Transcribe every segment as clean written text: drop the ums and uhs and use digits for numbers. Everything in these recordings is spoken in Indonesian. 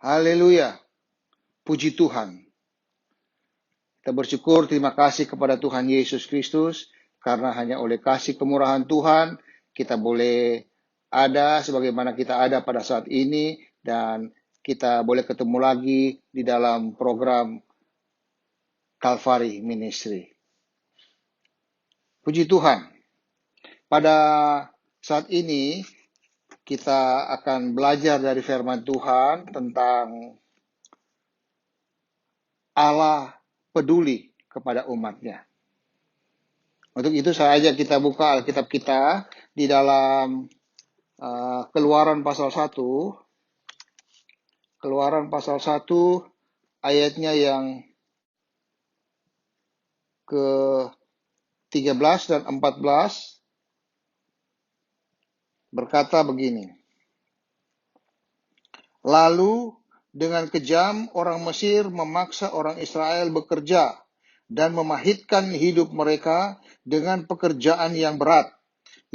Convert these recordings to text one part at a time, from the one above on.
Haleluya, puji Tuhan. Kita bersyukur, terima kasih kepada Tuhan Yesus Kristus, karena hanya oleh kasih kemurahan Tuhan, kita boleh ada sebagaimana kita ada pada saat ini, dan kita boleh ketemu lagi di dalam program Calvary Ministry. Puji Tuhan, pada saat ini kita akan belajar dari firman Tuhan tentang Allah peduli kepada umatnya. Untuk itu saya ajak kita buka Alkitab kita di dalam Keluaran pasal 1. Keluaran pasal 1 ayatnya yang ke-13 dan 14 berkata begini. Lalu dengan kejam orang Mesir memaksa orang Israel bekerja dan memahitkan hidup mereka dengan pekerjaan yang berat,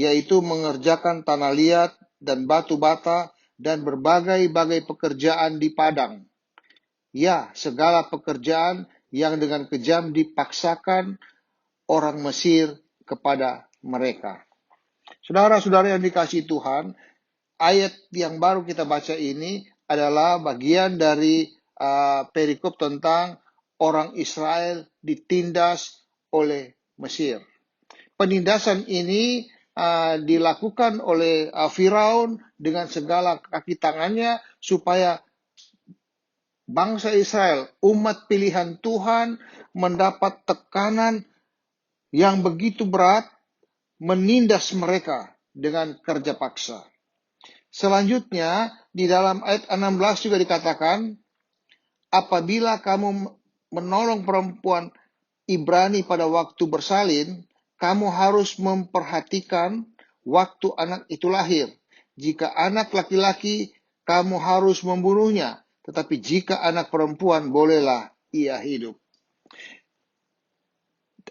yaitu mengerjakan tanah liat dan batu bata dan berbagai-bagai pekerjaan di padang. Ya, segala pekerjaan yang dengan kejam dipaksakan orang Mesir kepada mereka. Saudara-saudara yang dikasihi Tuhan, ayat yang baru kita baca ini adalah bagian dari perikop tentang orang Israel ditindas oleh Mesir. Penindasan ini dilakukan oleh Firaun dengan segala kaki tangannya supaya bangsa Israel, umat pilihan Tuhan, mendapat tekanan yang begitu berat, menindas mereka dengan kerja paksa. Selanjutnya, di dalam ayat 16 juga dikatakan, apabila kamu menolong perempuan Ibrani pada waktu bersalin, kamu harus memperhatikan waktu anak itu lahir. Jika anak laki-laki, kamu harus membunuhnya. Tetapi jika anak perempuan, bolehlah ia hidup.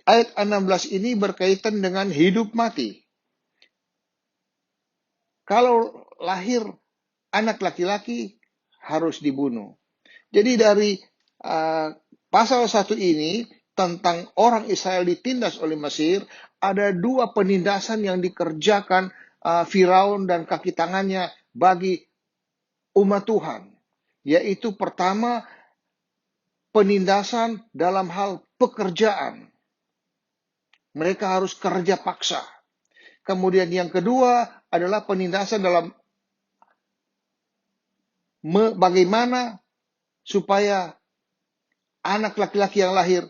Ayat 16 ini berkaitan dengan hidup mati. Kalau lahir anak laki-laki, harus dibunuh. Jadi dari pasal 1 ini tentang orang Israel ditindas oleh Mesir, ada dua penindasan yang dikerjakan Firaun dan kaki tangannya bagi umat Tuhan. Yaitu pertama, penindasan dalam hal pekerjaan. Mereka harus kerja paksa. Kemudian yang kedua adalah penindasan dalam bagaimana supaya anak laki-laki yang lahir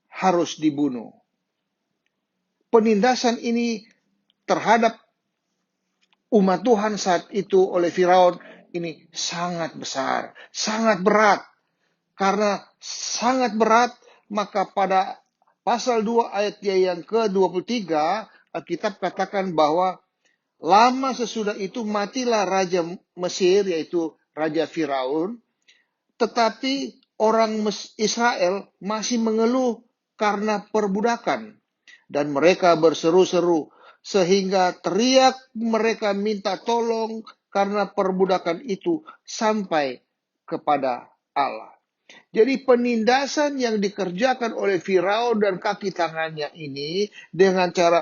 harus dibunuh. Penindasan ini terhadap umat Tuhan saat itu oleh Firaun ini sangat besar, sangat berat. Karena sangat berat, maka pada pasal 2 ayatnya yang ke-23, Alkitab katakan bahwa lama sesudah itu matilah Raja Mesir, yaitu Raja Firaun, tetapi orang Israel masih mengeluh karena perbudakan. Dan mereka berseru-seru, sehingga teriak mereka minta tolong karena perbudakan itu sampai kepada Allah. Jadi penindasan yang dikerjakan oleh Firaun dan kaki tangannya ini dengan cara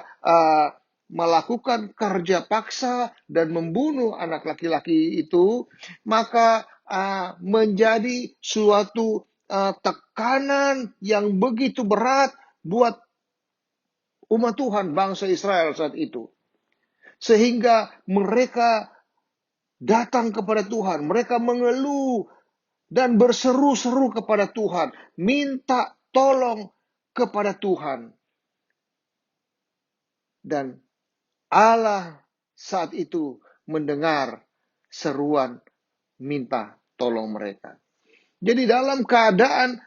melakukan kerja paksa dan membunuh anak laki-laki itu, maka menjadi suatu tekanan yang begitu berat buat umat Tuhan, bangsa Israel saat itu. Sehingga mereka datang kepada Tuhan, mereka mengeluh dan berseru-seru kepada Tuhan, minta tolong kepada Tuhan. Dan Allah saat itu mendengar seruan minta tolong mereka. Jadi dalam keadaan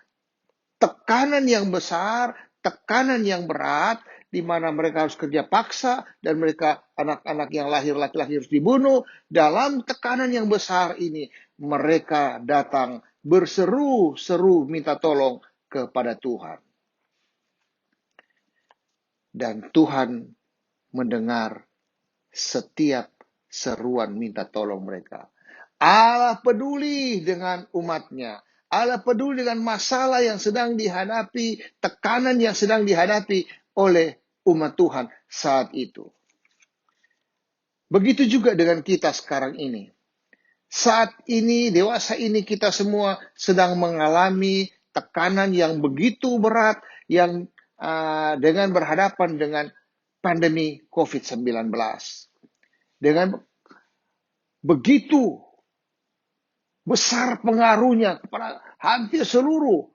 tekanan yang besar, tekanan yang berat, di mana mereka harus kerja paksa, dan mereka anak-anak yang lahir laki-laki harus dibunuh, dalam tekanan yang besar ini, mereka datang berseru-seru minta tolong kepada Tuhan. Dan Tuhan mendengar setiap seruan minta tolong mereka. Allah peduli dengan umatnya. Allah peduli dengan masalah yang sedang dihadapi, tekanan yang sedang dihadapi oleh umat Tuhan saat itu. Begitu juga dengan kita sekarang ini. Saat ini, dewasa ini, kita semua sedang mengalami tekanan yang begitu berat yang dengan berhadapan dengan pandemi COVID-19. Dengan begitu besar pengaruhnya kepada hampir seluruh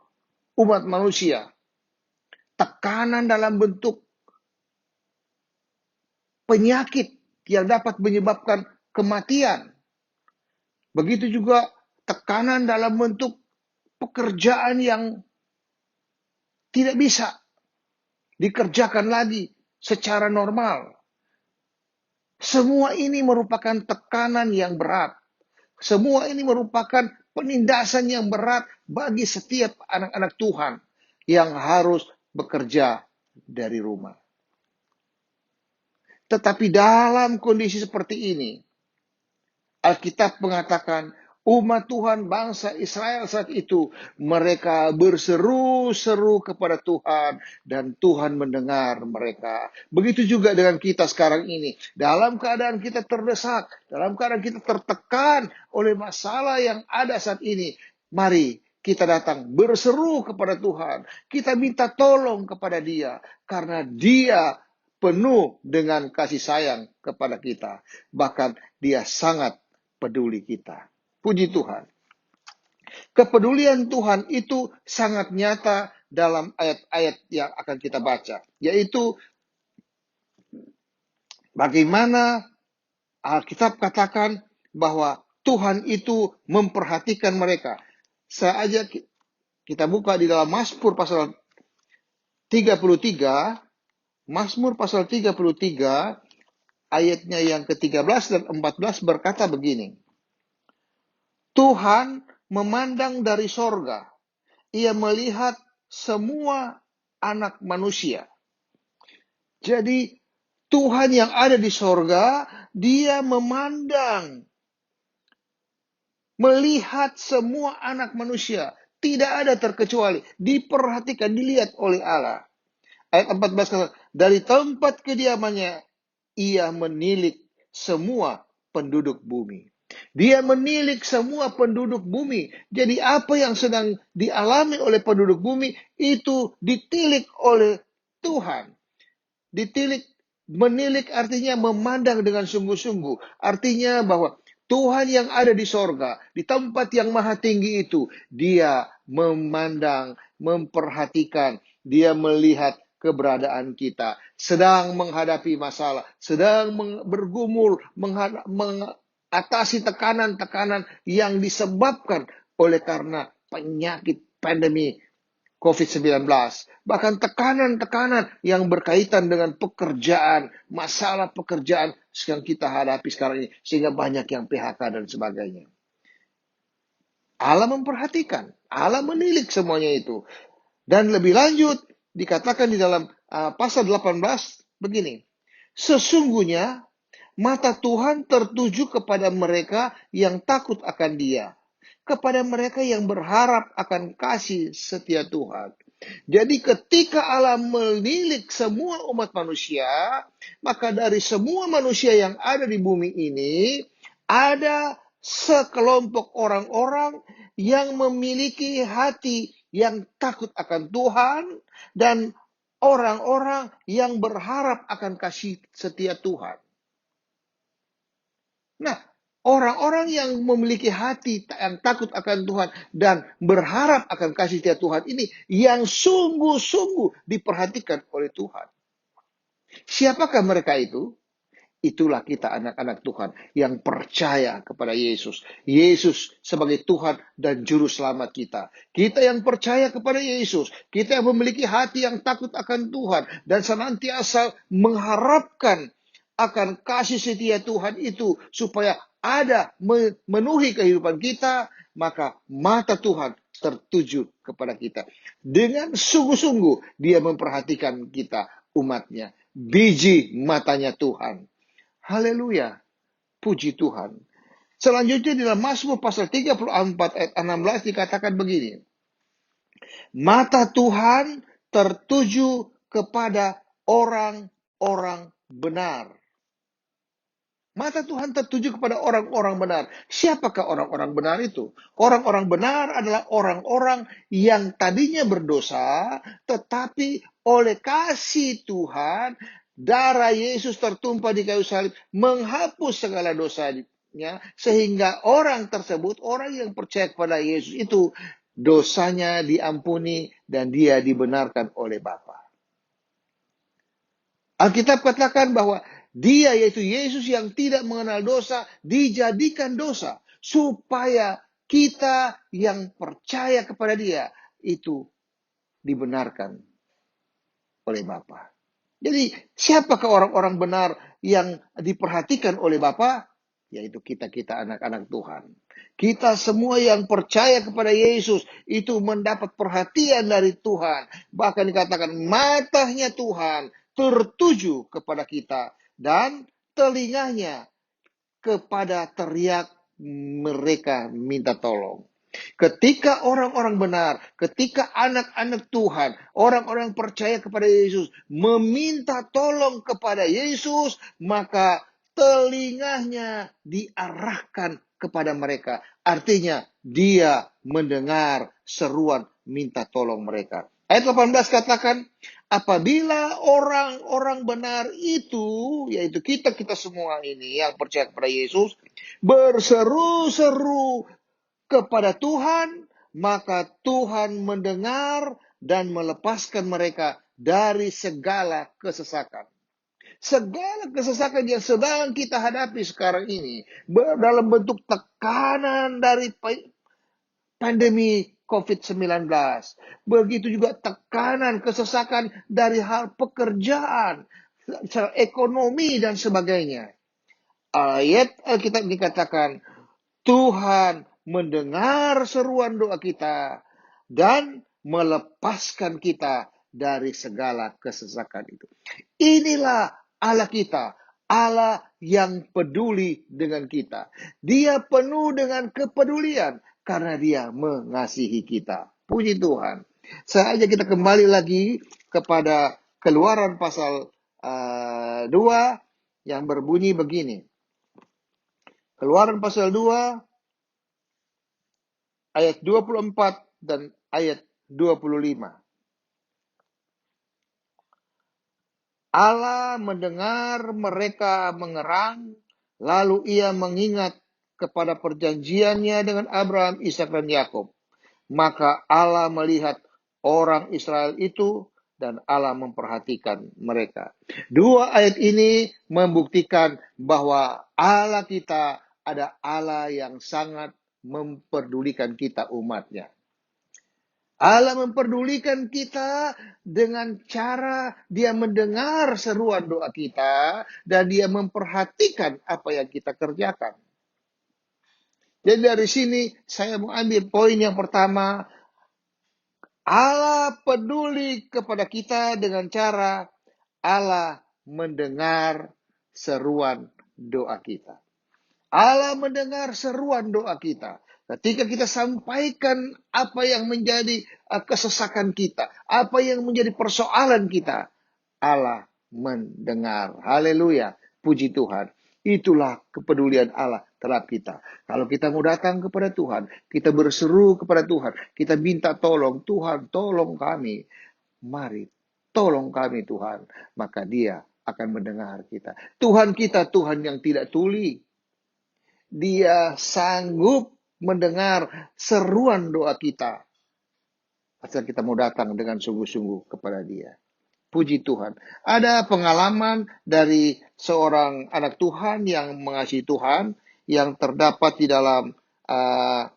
umat manusia. Tekanan dalam bentuk penyakit yang dapat menyebabkan kematian. Begitu juga tekanan dalam bentuk pekerjaan yang tidak bisa dikerjakan lagi secara normal. Semua ini merupakan tekanan yang berat. Semua ini merupakan penindasan yang berat bagi setiap anak-anak Tuhan yang harus bekerja dari rumah. Tetapi dalam kondisi seperti ini, Alkitab mengatakan umat Tuhan bangsa Israel saat itu, mereka berseru-seru kepada Tuhan dan Tuhan mendengar mereka. Begitu juga dengan kita sekarang ini. Dalam keadaan kita terdesak, dalam keadaan kita tertekan oleh masalah yang ada saat ini, mari kita datang berseru kepada Tuhan. Kita minta tolong kepada Dia karena Dia penuh dengan kasih sayang kepada kita. Bahkan Dia sangat peduli kita. Puji Tuhan. Kepedulian Tuhan itu sangat nyata dalam ayat-ayat yang akan kita baca. Yaitu bagaimana Alkitab katakan bahwa Tuhan itu memperhatikan mereka. Saja kita buka di dalam Mazmur pasal 33. Mazmur pasal 33 ayatnya yang ke-13 dan 14 berkata begini. Tuhan memandang dari sorga. Ia melihat semua anak manusia. Jadi Tuhan yang ada di sorga, Dia memandang, melihat semua anak manusia. Tidak ada terkecuali. Diperhatikan, dilihat oleh Allah. Ayat 14 kata, dari tempat kediamannya, Ia menilik semua penduduk bumi. Dia menilik semua penduduk bumi. Jadi apa yang sedang dialami oleh penduduk bumi, itu ditilik oleh Tuhan. Ditilik, menilik artinya memandang dengan sungguh-sungguh. Artinya bahwa Tuhan yang ada di sorga, di tempat yang maha tinggi itu, Dia memandang, memperhatikan, Dia melihat keberadaan kita, sedang menghadapi masalah, sedang bergumul, mengatasi tekanan-tekanan yang disebabkan oleh karena penyakit pandemi COVID-19. Bahkan tekanan-tekanan yang berkaitan dengan pekerjaan, masalah pekerjaan yang kita hadapi sekarang ini, sehingga banyak yang PHK dan sebagainya. Allah memperhatikan, Allah menilik semuanya itu. Dan lebih lanjut, dikatakan di dalam pasal 18 begini. Sesungguhnya mata Tuhan tertuju kepada mereka yang takut akan Dia, kepada mereka yang berharap akan kasih setia Tuhan. Jadi ketika Allah menilik semua umat manusia, maka dari semua manusia yang ada di bumi ini, ada sekelompok orang-orang yang memiliki hati yang takut akan Tuhan dan orang-orang yang berharap akan kasih setia Tuhan. Nah, orang-orang yang memiliki hati yang takut akan Tuhan dan berharap akan kasih setia Tuhan ini yang sungguh-sungguh diperhatikan oleh Tuhan. Siapakah mereka itu? Itulah kita anak-anak Tuhan yang percaya kepada Yesus. Yesus sebagai Tuhan dan Juru Selamat kita. Kita yang percaya kepada Yesus. Kita yang memiliki hati yang takut akan Tuhan. Dan senantiasa mengharapkan akan kasih setia Tuhan itu. Supaya ada memenuhi kehidupan kita. Maka mata Tuhan tertuju kepada kita. Dengan sungguh-sungguh Dia memperhatikan kita, umatnya. Biji matanya Tuhan. Haleluya, puji Tuhan. Selanjutnya di dalam Mazmur pasal 34 ayat 16 dikatakan begini. Mata Tuhan tertuju kepada orang-orang benar. Mata Tuhan tertuju kepada orang-orang benar. Siapakah orang-orang benar itu? Orang-orang benar adalah orang-orang yang tadinya berdosa, tetapi oleh kasih Tuhan, darah Yesus tertumpah di kayu salib, menghapus segala dosanya, sehingga orang tersebut, orang yang percaya kepada Yesus itu, dosanya diampuni dan dia dibenarkan oleh Bapa. Alkitab katakan bahwa dia, yaitu Yesus yang tidak mengenal dosa, dijadikan dosa supaya kita yang percaya kepada dia itu dibenarkan oleh Bapa. Jadi siapakah orang-orang benar yang diperhatikan oleh Bapa? Yaitu kita anak-anak Tuhan. Kita semua yang percaya kepada Yesus itu mendapat perhatian dari Tuhan. Bahkan dikatakan matanya Tuhan tertuju kepada kita dan telinganya kepada teriak mereka minta tolong. Ketika orang-orang benar, ketika anak-anak Tuhan, orang-orang percaya kepada Yesus, meminta tolong kepada Yesus, maka telinganya diarahkan kepada mereka. Artinya, dia mendengar seruan minta tolong mereka. Ayat 18 katakan, apabila orang-orang benar itu, yaitu kita semua ini yang percaya kepada Yesus, berseru-seru kepada Tuhan, maka Tuhan mendengar dan melepaskan mereka dari segala kesesakan. Segala kesesakan yang sedang kita hadapi sekarang ini dalam bentuk tekanan dari pandemi COVID-19. Begitu juga tekanan, kesesakan dari hal pekerjaan, ekonomi, dan sebagainya. Ayat Alkitab dikatakan, Tuhan mendengar seruan doa kita dan melepaskan kita dari segala kesesakan itu. Inilah Allah kita, Allah yang peduli dengan kita. Dia penuh dengan kepedulian karena dia mengasihi kita. Puji Tuhan. Saja kita kembali lagi kepada Keluaran pasal 2 yang berbunyi begini. Keluaran pasal 2 ayat 24 dan ayat 25. Allah mendengar mereka mengerang, lalu ia mengingat kepada perjanjiannya dengan Abraham, Ishak, dan Yakub. Maka Allah melihat orang Israel itu dan Allah memperhatikan mereka. Dua ayat ini membuktikan bahwa Allah kita ada Allah yang sangat memperdulikan kita umatnya. Allah memperdulikan kita dengan cara dia mendengar seruan doa kita dan dia memperhatikan apa yang kita kerjakan. Jadi dari sini saya mau ambil poin yang pertama. Allah peduli kepada kita dengan cara Allah mendengar seruan doa kita. Allah mendengar seruan doa kita. Ketika kita sampaikan apa yang menjadi kesesakan kita, apa yang menjadi persoalan kita, Allah mendengar. Haleluya, puji Tuhan. Itulah kepedulian Allah terhadap kita. Kalau kita mau datang kepada Tuhan, kita berseru kepada Tuhan, kita minta tolong, Tuhan tolong kami. Mari, tolong kami Tuhan. Maka dia akan mendengar kita. Tuhan kita Tuhan yang tidak tuli. Dia sanggup mendengar seruan doa kita. Asal kita mau datang dengan sungguh-sungguh kepada dia. Puji Tuhan. Ada pengalaman dari seorang anak Tuhan yang mengasihi Tuhan yang terdapat di dalam 1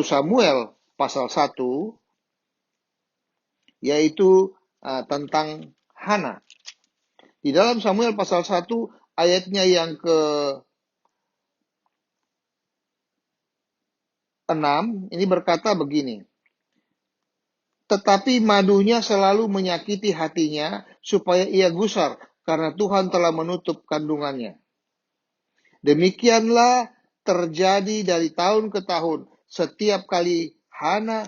Samuel pasal 1 yaitu tentang Hana. Di dalam Samuel pasal 1 ayatnya yang ke-6 ini berkata begini. Tetapi madunya selalu menyakiti hatinya supaya ia gusar karena Tuhan telah menutup kandungannya. Demikianlah terjadi dari tahun ke tahun. Setiap kali Hana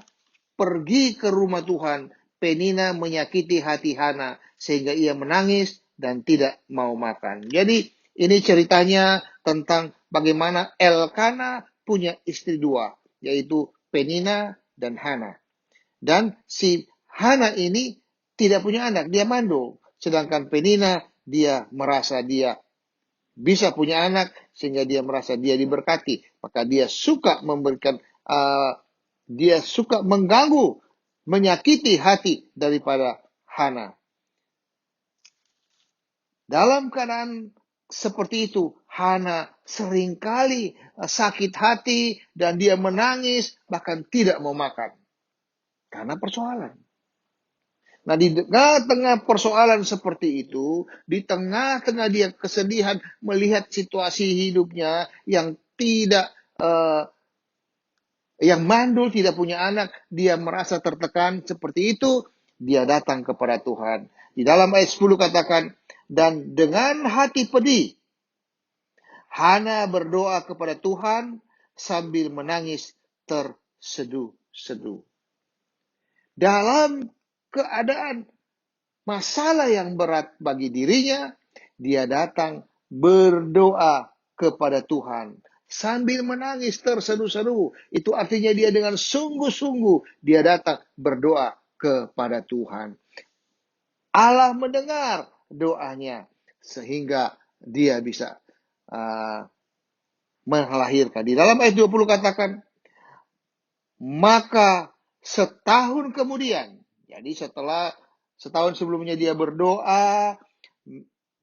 pergi ke rumah Tuhan, Penina menyakiti hati Hana sehingga ia menangis dan tidak mau makan. Jadi ini ceritanya tentang bagaimana Elkana punya istri dua, yaitu Penina dan Hana. Dan si Hana ini tidak punya anak, dia mandul. Sedangkan Penina, dia merasa dia bisa punya anak, sehingga dia merasa dia diberkati. Maka dia suka memberikan, dia suka mengganggu, menyakiti hati daripada Hana. Dalam keadaan seperti itu, Hana seringkali sakit hati dan dia menangis, bahkan tidak mau makan. Karena persoalan. Nah, di tengah-tengah persoalan seperti itu, di tengah-tengah dia kesedihan melihat situasi hidupnya yang tidak, yang mandul, tidak punya anak, dia merasa tertekan seperti itu, dia datang kepada Tuhan. Di dalam ayat 10 katakan, dan dengan hati pedih, Hana berdoa kepada Tuhan sambil menangis terseduh-seduh. Dalam keadaan masalah yang berat bagi dirinya, dia datang berdoa kepada Tuhan sambil menangis terseduh-seduh. Itu artinya dia dengan sungguh-sungguh dia datang berdoa kepada Tuhan. Allah mendengar doanya sehingga dia bisa melahirkan. Di dalam ayat 20 katakan, maka setahun kemudian, jadi setelah setahun sebelumnya dia berdoa,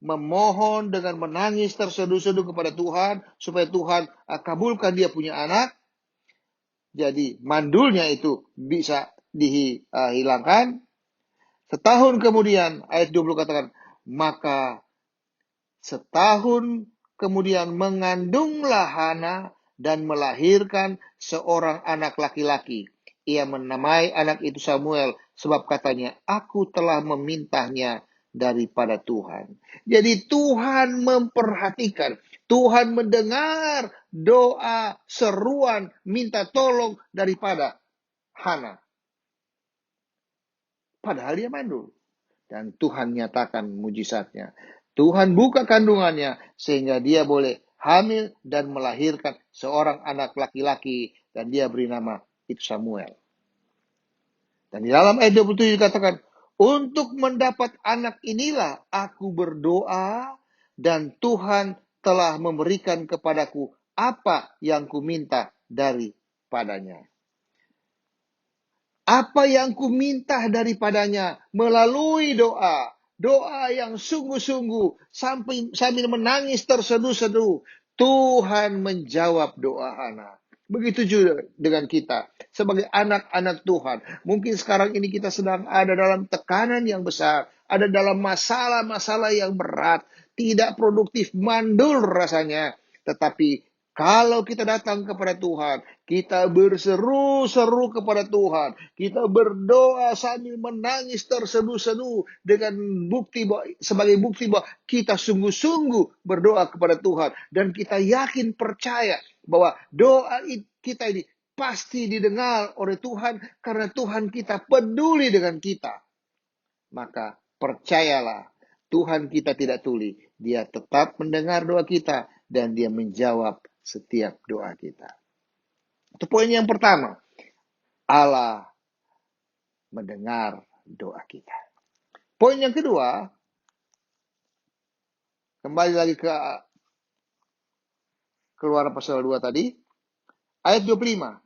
memohon dengan menangis terseduh-seduh kepada Tuhan, supaya Tuhan kabulkan dia punya anak. Jadi mandulnya itu bisa dihilangkan. Setahun kemudian, ayat 20 katakan, maka setahun kemudian mengandunglah Hana dan melahirkan seorang anak laki-laki. Ia menamai anak itu Samuel, sebab katanya, aku telah memintanya daripada Tuhan. Jadi Tuhan memperhatikan, Tuhan mendengar doa, seruan, minta tolong daripada Hana. Padahal dia mandul. Dan Tuhan nyatakan mujizatnya. Tuhan buka kandungannya sehingga dia boleh hamil dan melahirkan seorang anak laki-laki dan dia beri nama itu Samuel. Dan di dalam ayat 27 dikatakan, untuk mendapat anak inilah aku berdoa dan Tuhan telah memberikan kepadaku apa yang kuminta daripadanya. Apa yang kuminta daripadanya melalui doa. Doa yang sungguh-sungguh sambil menangis terseduh-seduh. Tuhan menjawab doa Hana. Begitu juga dengan kita. Sebagai anak-anak Tuhan. Mungkin sekarang ini kita sedang ada dalam tekanan yang besar. Ada dalam masalah-masalah yang berat. Tidak produktif, mandul rasanya. Tetapi kalau kita datang kepada Tuhan, kita berseru-seru kepada Tuhan, kita berdoa sambil menangis terseduh-seduh dengan sebagai bukti bahwa kita sungguh-sungguh berdoa kepada Tuhan dan kita yakin percaya bahwa doa kita ini pasti didengar oleh Tuhan karena Tuhan kita peduli dengan kita. Maka percayalah, Tuhan kita tidak tuli, Dia tetap mendengar doa kita dan Dia menjawab setiap doa kita. Itu poin yang pertama. Allah mendengar doa kita. Poin yang kedua, kembali lagi ke Keluaran pasal 2 tadi, ayat 25.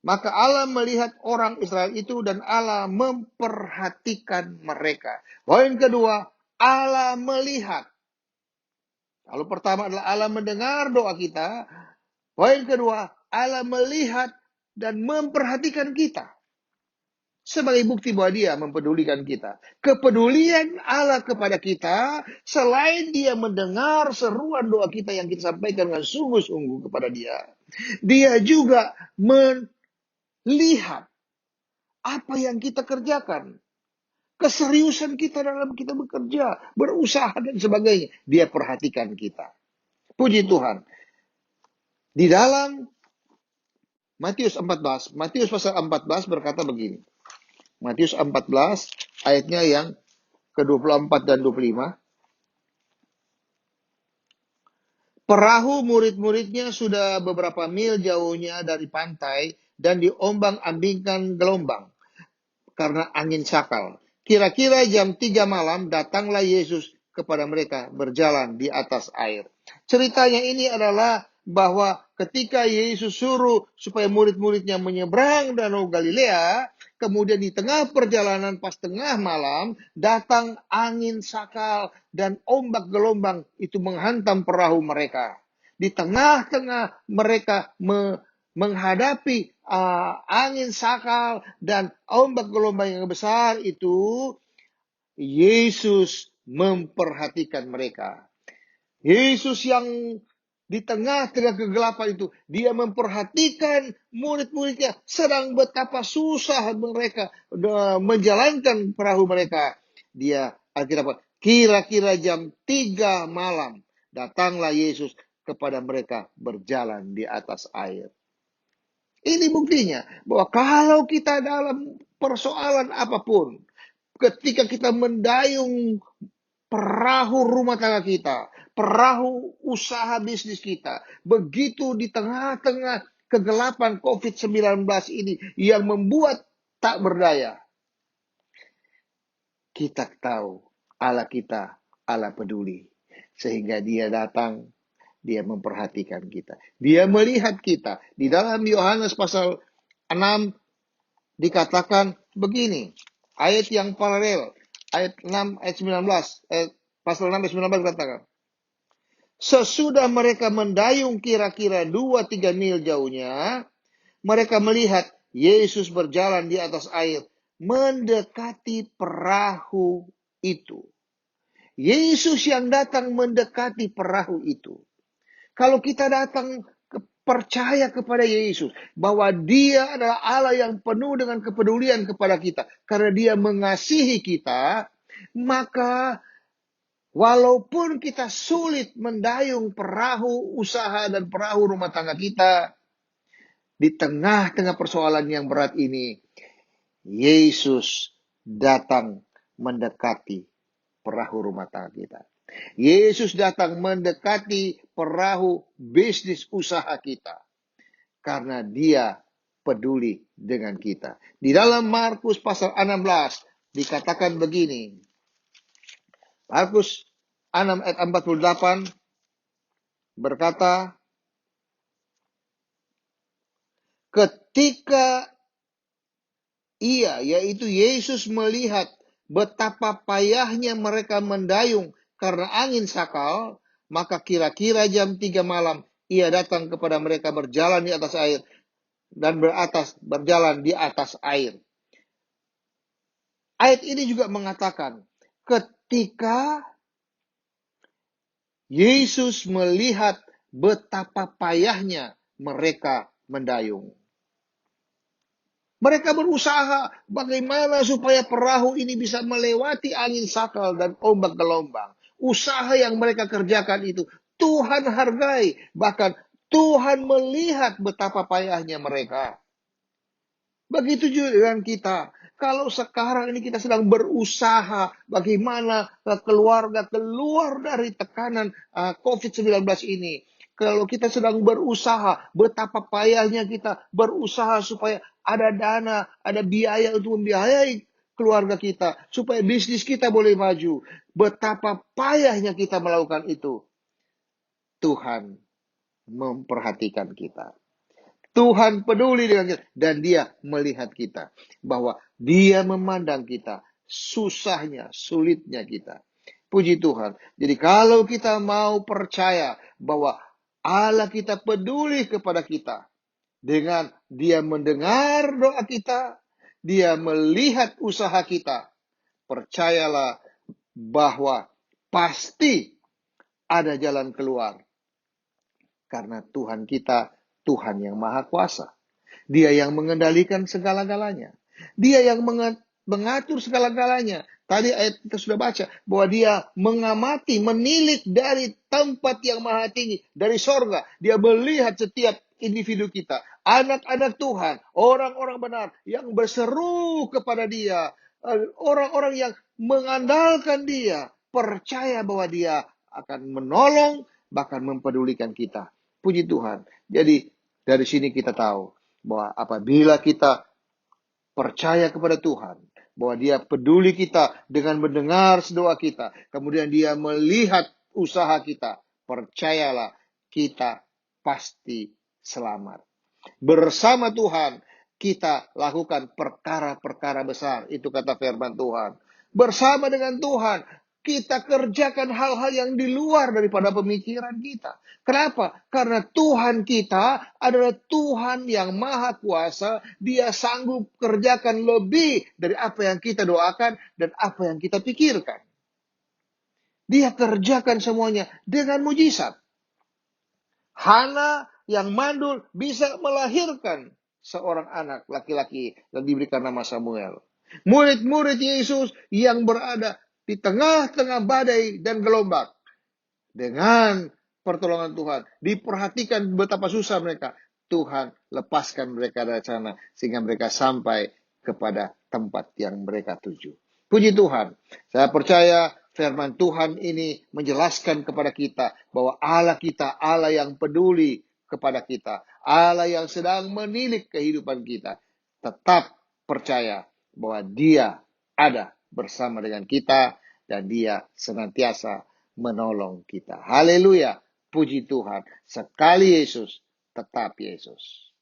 Maka Allah melihat orang Israel itu dan Allah memperhatikan mereka. Poin kedua, Allah melihat. Lalu pertama adalah Allah mendengar doa kita. Poin kedua, Allah melihat dan memperhatikan kita. Sebagai bukti bahwa Dia mempedulikan kita. Kepedulian Allah kepada kita, selain Dia mendengar seruan doa kita yang kita sampaikan dengan sungguh-sungguh kepada Dia, Dia juga melihat apa yang kita kerjakan. Keseriusan kita dalam kita bekerja, berusaha dan sebagainya. Dia perhatikan kita. Puji Tuhan. Di dalam Matius pasal 14 berkata begini. Matius 14 ayatnya yang ke-24 dan 25. Perahu murid-muridnya sudah beberapa mil jauhnya dari pantai dan diombang-ambingkan gelombang karena angin sakal. Kira-kira jam 3 malam datanglah Yesus kepada mereka berjalan di atas air. Ceritanya ini adalah bahwa ketika Yesus suruh supaya murid-muridnya menyeberang Danau Galilea, kemudian di tengah perjalanan pas tengah malam, datang angin sakal dan ombak gelombang itu menghantam perahu mereka. Di tengah-tengah mereka menghadapi angin sakal dan ombak gelombang yang besar itu, Yesus memperhatikan mereka. Yesus yang di tengah-tengah kegelapan itu, dia memperhatikan murid-muridnya sedang betapa susah mereka menjalankan perahu mereka. Dia akhirnya kira-kira jam 3 malam datanglah Yesus kepada mereka berjalan di atas air. Ini buktinya bahwa kalau kita dalam persoalan apapun, ketika kita mendayung perahu rumah tangga kita, perahu usaha bisnis kita, begitu di tengah-tengah kegelapan COVID-19 ini yang membuat tak berdaya, kita tahu Allah kita, Allah peduli. Sehingga dia datang, dia memperhatikan kita. Dia melihat kita. Di dalam Yohanes pasal 6 dikatakan begini, ayat yang paralel, ayat 6, ayat 19, pasal 6 ayat 19 katakan, sesudah mereka mendayung kira-kira 2-3 mil jauhnya, mereka melihat Yesus berjalan di atas air, mendekati perahu itu. Yesus yang datang mendekati perahu itu. Kalau kita datang percaya kepada Yesus, bahwa dia adalah Allah yang penuh dengan kepedulian kepada kita, karena dia mengasihi kita, maka walaupun kita sulit mendayung perahu usaha dan perahu rumah tangga kita, di tengah-tengah persoalan yang berat ini, Yesus datang mendekati perahu rumah tangga kita. Yesus datang mendekati perahu bisnis usaha kita. Karena dia peduli dengan kita. Di dalam Markus pasal 16 dikatakan begini. Markus 6 ayat 48 berkata, ketika yaitu Yesus melihat betapa payahnya mereka mendayung karena angin sakal, maka kira-kira jam 3 malam ia datang kepada mereka berjalan di atas air dan berjalan di atas air. Ayat ini juga mengatakan, ketika Yesus melihat betapa payahnya mereka mendayung. Mereka berusaha bagaimana supaya perahu ini bisa melewati angin sakal dan ombak gelombang. Usaha yang mereka kerjakan itu Tuhan hargai. Bahkan Tuhan melihat betapa payahnya mereka. Begitu juga dengan kita. Kalau sekarang ini kita sedang berusaha bagaimana keluarga keluar dari tekanan COVID-19 ini. Kalau kita sedang berusaha, betapa payahnya kita berusaha supaya ada dana, ada biaya untuk membiayai keluarga kita, supaya bisnis kita boleh maju. Betapa payahnya kita melakukan itu. Tuhan memperhatikan kita. Tuhan peduli dengan kita. Dan dia melihat kita. Bahwa dia memandang kita. Susahnya, sulitnya kita. Puji Tuhan. Jadi kalau kita mau percaya bahwa Allah kita peduli kepada kita. Dengan dia mendengar doa kita. Dia melihat usaha kita. Percayalah bahwa pasti ada jalan keluar. Karena Tuhan kita, Tuhan yang Maha Kuasa. Dia yang mengendalikan segala-galanya. Dia yang mengatur segala-galanya. Tadi ayat kita sudah baca bahwa dia mengamati, menilik dari tempat yang maha tinggi, dari sorga. Dia melihat setiap individu kita, anak-anak Tuhan, orang-orang benar yang berseru kepada dia, orang-orang yang mengandalkan dia, percaya bahwa dia akan menolong, bahkan mempedulikan kita. Puji Tuhan. Jadi dari sini kita tahu bahwa apabila kita percaya kepada Tuhan, bahwa dia peduli kita dengan mendengar doa kita, kemudian dia melihat usaha kita, percayalah kita pasti selamat. Bersama Tuhan kita lakukan perkara-perkara besar. Itu kata firman Tuhan. Bersama dengan Tuhan kita kerjakan hal-hal yang di luar daripada pemikiran kita. Kenapa? Karena Tuhan kita adalah Tuhan yang maha kuasa. Dia sanggup kerjakan lebih dari apa yang kita doakan dan apa yang kita pikirkan. Dia kerjakan semuanya dengan mujizat. Hana yang mandul bisa melahirkan seorang anak laki-laki dan diberikan nama Samuel. Murid-murid Yesus yang berada di tengah-tengah badai dan gelombang, dengan pertolongan Tuhan, diperhatikan betapa susah mereka, Tuhan lepaskan mereka dari sana sehingga mereka sampai kepada tempat yang mereka tuju. Puji Tuhan. Saya percaya firman Tuhan ini menjelaskan kepada kita bahwa Allah kita, Allah yang peduli kepada kita, Allah yang sedang menilik kehidupan kita. Tetap percaya bahwa Dia ada bersama dengan kita dan Dia senantiasa menolong kita. Haleluya. Puji Tuhan. Sekali Yesus, tetap Yesus.